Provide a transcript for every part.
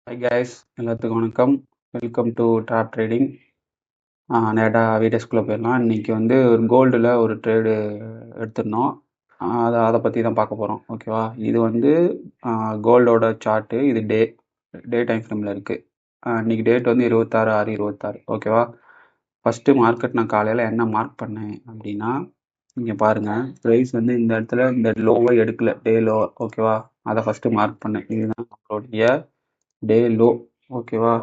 Hi guys, எல்லாத்துக்கும் வணக்கம். Welcome to top trading. நேராக வீடியோஸ்குள்ளே போயிடலாம். இன்றைக்கி வந்து ஒரு கோல்டில் ஒரு ட்ரேடு எடுத்திருந்தோம். அதை பற்றி தான் பார்க்க போகிறோம். ஓகேவா? இது வந்து கோல்டோட சார்ட்டு. இது டே டைம் ஃப்ரேமில் இருக்குது. இன்றைக்கி டேட் வந்து 26/6/26. ஓகேவா? ஃபஸ்ட்டு மார்க்கெட் நான் காலையில் என்ன மார்க் பண்ணேன் அப்படின்னா, இங்கே பாருங்கள், ப்ரைஸ் வந்து இந்த இடத்துல இந்த லோவை எடுக்கல, டே லோ. ஓகேவா? அதை ஃபஸ்ட்டு மார்க் பண்ணேன். இதுதான் நம்மளுடைய டே லோ. ஓகேவா?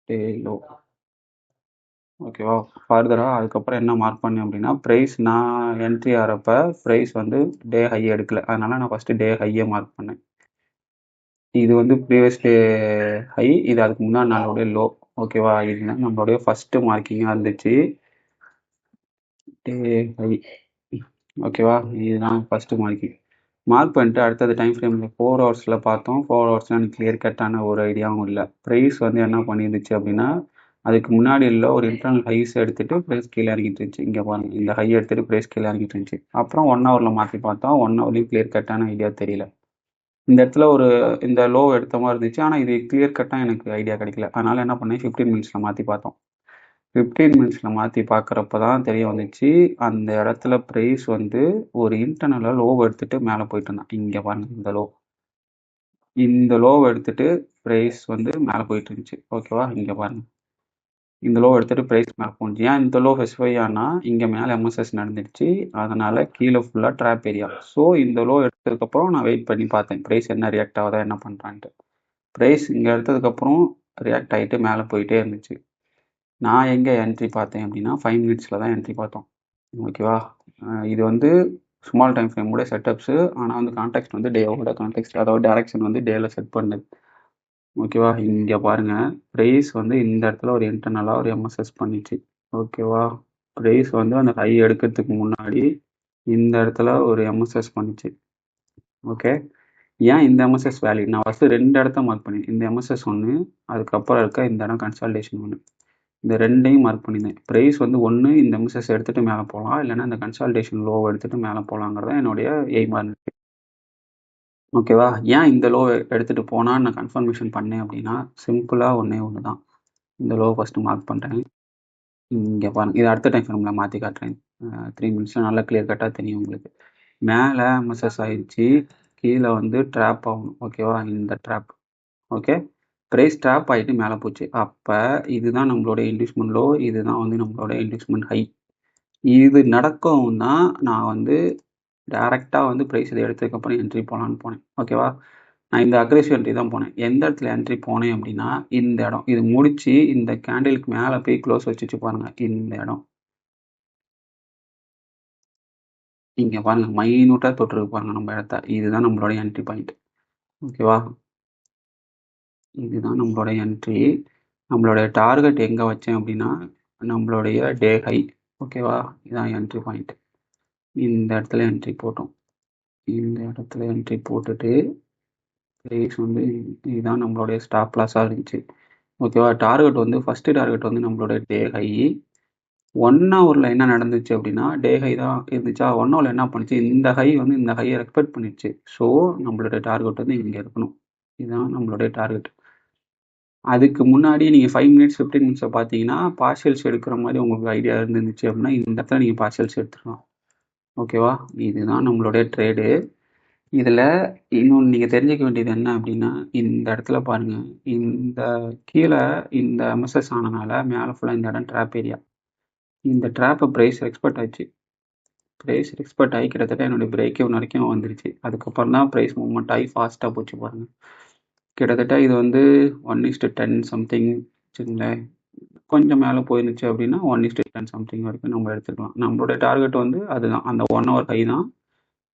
டே லோ. ஓகேவா? ஃபர்தராக அதுக்கப்புறம் என்ன மார்க் பண்ணேன் அப்படின்னா, ப்ரைஸ் நான் என்ட்ரி ஆகிறப்ப ப்ரைஸ் வந்து டே ஹை எடுக்கல. அதனால நான் ஃபஸ்ட்டு டே ஹையை மார்க் பண்ணேன். இது வந்து ப்ரீவியஸ் டே ஹை, இது அதுக்கு முன்னாடி நாளோடைய லோ. ஓகேவா? இதுதான் நம்மளுடைய ஃபஸ்ட்டு மார்க்கிங்காக இருந்துச்சு, டே ஹை. ஓகேவா? இதுதான் ஃபஸ்ட்டு மார்க்கிங். மார்க் பண்ணிட்டு அடுத்தது டைம் ஃப்ரேமில் 4 ஹவர்ஸில் பார்த்தோம். 4 ஹவர்ஸில் எனக்கு கிளியர் கட்டான ஒரு ஐடியாவும் இல்லை. ப்ரைஸ் வந்து என்ன பண்ணியிருந்துச்சு அப்படின்னா, அதுக்கு முன்னாடி இல்லை ஒரு இன்டர்னல் ஹைஸ் எடுத்துகிட்டு ப்ரைஸ் கீழே இறங்கிட்டு இருந்துச்சு. இங்கே பாருங்கள், இந்த ஹை எடுத்துகிட்டு ப்ரைஸ் கீழே இறங்கிட்டு இருந்துச்சு. அப்புறம் 1 ஹவரில் மாற்றி பார்த்தோம். 1 ஹவர்லேயும் கிளியர் கட்டான ஐடியா தெரியல. இந்த இடத்துல இந்த லோ எடுத்த மாதிரி இருந்துச்சு. ஆனால் இது கிளியர் கட்டாக எனக்கு ஐடியா கிடைக்கல. அதனால் என்ன பண்ணேன், 15 மினிட்ஸில் மாற்றி பார்த்தோம். 15 மினிட்ஸில் மாற்றி பார்க்குறப்ப தான் தெரிய வந்துச்சு, அந்த இடத்துல ப்ரைஸ் வந்து ஒரு இன்டர்னலாக லோவை எடுத்துகிட்டு மேலே போயிட்டு இருந்தான். இங்கே பாருங்கள், இந்த லோவை எடுத்துகிட்டு ப்ரைஸ் வந்து மேலே போயிட்டு இருந்துச்சு. ஓகேவா? இங்கே பாருங்கள், இந்த லோ எடுத்துகிட்டு ப்ரைஸ் மேலே போணுச்சு. ஏன் இந்த லோ ஸ்பெசிஃபை ஆனால், இங்கே மேலே எம்எஸ்எஸ் நடந்துடுச்சு. அதனால் கீழே ஃபுல்லாக ட்ராப் ஏரியா. ஸோ இந்த லோ எடுத்ததுக்கப்புறம் நான் வெயிட் பண்ணி பார்த்தேன், ப்ரைஸ் என்ன ரியாக்ட் ஆகுதா, என்ன பண்ணுறான்ட்டு. ப்ரைஸ் இங்கே எடுத்ததுக்கப்புறம் ரியாக்ட் ஆகிட்டு மேலே போயிட்டே இருந்துச்சு. நான் எங்கே என்ட்ரி பார்த்தேன் அப்படின்னா, 5 மினிட்ஸில் தான் என்ட்ரி பார்த்தோம். ஓகேவா? இது வந்து ஸ்மால் டைம் ஃப்ரேமோட செட்டப்ஸு. ஆனால் வந்து கான்டெக்ட் வந்து டேவோட கான்டெக்ட், அதாவது டைரக்ஷன் வந்து டேயில் செட் பண்ணுது. ஓகேவா? இங்கே பாருங்கள், ப்ரைஸ் வந்து இந்த இடத்துல ஒரு இன்டர்னலாக ஒரு எம்எஸ்எஸ் பண்ணிச்சு. ஓகேவா? ப்ரைஸ் வந்து அந்த ஹை எடுக்கிறதுக்கு முன்னாடி இந்த இடத்துல ஒரு எம்எஸ்எஸ் பண்ணிச்சு. ஓகே, ஏன் இந்த எம்எஸ்எஸ் வேல்யூ, நான் ஃபஸ்ட்டு 2 இடத்த மார்க் பண்ணேன். இந்த எம்எஸ்எஸ் ஒன்று, அதுக்கப்புறம் இருக்க இந்த இடம் கன்சால்டேஷன் ஒன்று. இந்த ரெண்டையும் மார்க் பண்ணியிருந்தேன். ப்ரைஸ் வந்து ஒன்று இந்த எம்எஸ்எஸ் எடுத்துகிட்டு மேலே போகலாம், இல்லைன்னா இந்த கன்சால்டேஷன் லோவை எடுத்துகிட்டு மேலே போகலாங்கிறத என்னுடைய எய்மாக இருந்துச்சு. ஓகேவா? ஏன் இந்த லோ எடுத்துகிட்டு போனால் நான் கன்ஃபர்மேஷன் பண்ணேன் அப்படின்னா, சிம்பிளாக ஒன்று தான். இந்த லோ ஃபஸ்ட்டு மார்க் பண்ணுறேன். இங்கே பாருங்கள், இது அடுத்த டைம் ஃப்ரேமில் மாற்றி காட்டுறேன். 3 மினிட்ஸில் நல்லா கிளியர் கட்டாக தெரியும் உங்களுக்கு. மேலே எம்எஸ்எஸ் ஆகிடுச்சு, கீழே வந்து ட்ராப் ஆகணும். ஓகேவா? இந்த ட்ராப். ஓகே, ப்ரைஸ் ட்ராப் ஆகிட்டு மேலே போச்சு. அப்போ இதுதான் நம்மளோட இன்டியூஸ்மெண்ட் லோ, இதுதான் வந்து நம்மளோட இன்டியூஸ்மெண்ட் ஹை. இது நடக்கவும் தான் நான் வந்து டேரெக்டாக வந்து ப்ரைஸ் இதை எடுத்ததுக்கப்புறம் என்ட்ரி போகலான்னு போனேன். ஓகேவா? நான் இந்த அக்ரெசிவ் என்ட்ரி தான் போனேன். எந்த இடத்துல என்ட்ரி போனேன் அப்படின்னா, இந்த இடம். இது முடிச்சு இந்த கேண்டிலுக்கு மேலே போய் க்ளோஸ் வச்சுச்சு பாருங்கள், இந்த இடம். இங்கே பாருங்கள், மைனூட்டாக தொட்டுருக்கு பாருங்கள் நம்ம இடத்த. இதுதான் நம்மளோட என்ட்ரி பாயிண்ட். ஓகேவா? இதுதான் நம்மளோட என்ட்ரி. நம்மளுடைய டார்கெட் எங்கே வச்சேன் அப்படின்னா, நம்மளுடைய டே ஹை. ஓகேவா? இதுதான் என்ட்ரி பாயிண்ட். இந்த இடத்துல என்ட்ரி போட்டோம். இந்த இடத்துல என்ட்ரி போட்டுட்டு ப்ரைஸ் வந்து இதுதான் நம்மளுடைய ஸ்டாப் லாஸாக இருந்துச்சு. ஓகேவா? டார்கெட் வந்து ஃபஸ்ட்டு டார்கெட் வந்து நம்மளோட டே ஹை. 1 ஹவரில் என்ன நடந்துச்சு அப்படின்னா, டே ஹை தான் இருந்துச்சா. 1 ஹவரில் என்ன பண்ணுச்சு, இந்த ஹை வந்து இந்த ஹையை ரெஸ்பெக்ட் பண்ணிடுச்சு. ஸோ நம்மளோட டார்கெட் வந்து இங்கே இருக்கணும். இதுதான் நம்மளுடைய டார்கெட். அதுக்கு முன்னாடி நீங்கள் 5 மினிட்ஸ் 15 மினிட்ஸை பார்த்தீங்கன்னா, பார்ஷியல்ஸ் எடுக்கிற மாதிரி உங்களுக்கு ஐடியா இருந்துச்சு அப்படின்னா, இந்த இடத்துல நீங்கள் பார்ஷியல்ஸ் எடுத்துக்கலாம். ஓகேவா? இதுதான் நம்மளுடைய ட்ரேடு. இதில் இன்னொன்று நீங்கள் தெரிஞ்சுக்க வேண்டியது என்ன அப்படின்னா, இந்த இடத்துல பாருங்கள், இந்த கீழே இந்த எம்எஸ்எஸ் ஆனனால மேலே ஃபுல்லாக இந்த இடம் ட்ராப் ஏரியா. இந்த ட்ராப்பை ப்ரைஸ் எக்ஸ்பெக்ட் ஆச்சு. ப்ரைஸ் எக்ஸ்பெக்ட் ஆகி கிட்டத்தட்ட என்னுடைய பிரேக் இவன் வரைக்கும் வந்துருச்சு. அதுக்கப்புறம் தான் ப்ரைஸ் மூவ்மெண்ட் ஆகி ஃபாஸ்ட்டாக போச்சு பாருங்கள். கிட்டத்தட்ட இது வந்து 1:10 சம்திங் வச்சுங்களேன். கொஞ்சம் மேலே போயிருந்துச்சு அப்படின்னா 1:10 சம்திங் வரைக்கும் நம்ம எடுத்துக்கலாம். நம்மளுடைய டார்கெட் வந்து அதுதான், அந்த 1 ஹவர் ஹை தான்.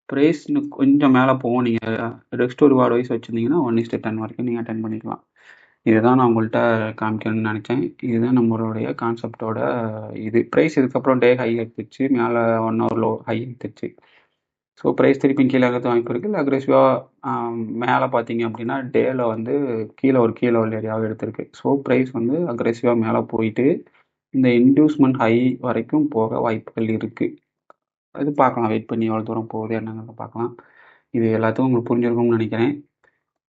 ப்ரைஸ் இன்னும் கொஞ்சம் மேலே போகும். நீங்கள் ரெஸ்ட் ஒரு வார்டு வைஸ் வச்சுருந்தீங்கன்னா 1:10 வரைக்கும் நீங்கள் அட்டென்ட் பண்ணிக்கலாம். இதுதான் நான் உங்கள்கிட்ட காமிக்கணும்னு நினச்சேன். இதுதான் நம்மளுடைய கான்செப்டோட இது. ப்ரைஸ் இதுக்கப்புறம் டே ஹை எடுத்துச்சு, மேலே 1 ஹவர் லோ ஹை எடுத்துச்சு. ஸோ ப்ரைஸ் திருப்பி கீழே இருக்கிறது வாய்ப்பு இருக்குது. இல்லை அக்ரெசிவாக மேலே பார்த்தீங்க அப்படின்னா டேயில் வந்து கீழே ஒரு ஏரியாவை எடுத்திருக்கு. ஸோ ப்ரைஸ் வந்து அக்ரெசிவாக மேலே போயிட்டு இந்த இன்டியூஸ்மெண்ட் ஹை வரைக்கும் போக வாய்ப்புகள் இருக்குது. அது பார்க்கலாம், வெயிட் பண்ணி எவ்வளோ தூரம் போகுது என்னங்கிறத பார்க்கலாம். இது எல்லாத்துக்கும் உங்களுக்கு புரிஞ்சிருக்கும்னு நினைக்கிறேன்.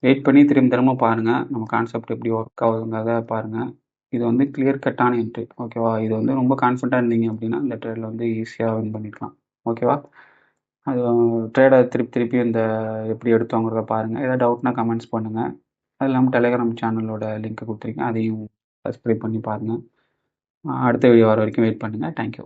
வெயிட் பண்ணி திரும்ப பாருங்கள் நம்ம கான்செப்ட் எப்படி ஒர்க் ஆகுதுங்கிறத பாருங்கள். இது வந்து கிளியர் கட்டான என்ட்ரி. ஓகேவா? இது வந்து ரொம்ப கான்ஃபிடென்ட்டா இருந்தீங்க அப்படின்னா இந்த ட்ரேடில் வந்து ஈஸியாக வின் பண்ணிக்கலாம். ஓகேவா? அது ட்ரேடை திருப்பி இந்த எப்படி எடுத்தோங்கிறத பாருங்கள். ஏதாவது டவுட்னா கமெண்ட்ஸ் பண்ணுங்கள். அது இல்லாமல் டெலிகிராம் சேனலோட லிங்க் கொடுத்துருக்கேன், அதையும் சப்ஸ்கிரைப் பண்ணி பாருங்கள். அடுத்த வீடியோ வர வரைக்கும் வெயிட் பண்ணுங்கள். தேங்க்யூ.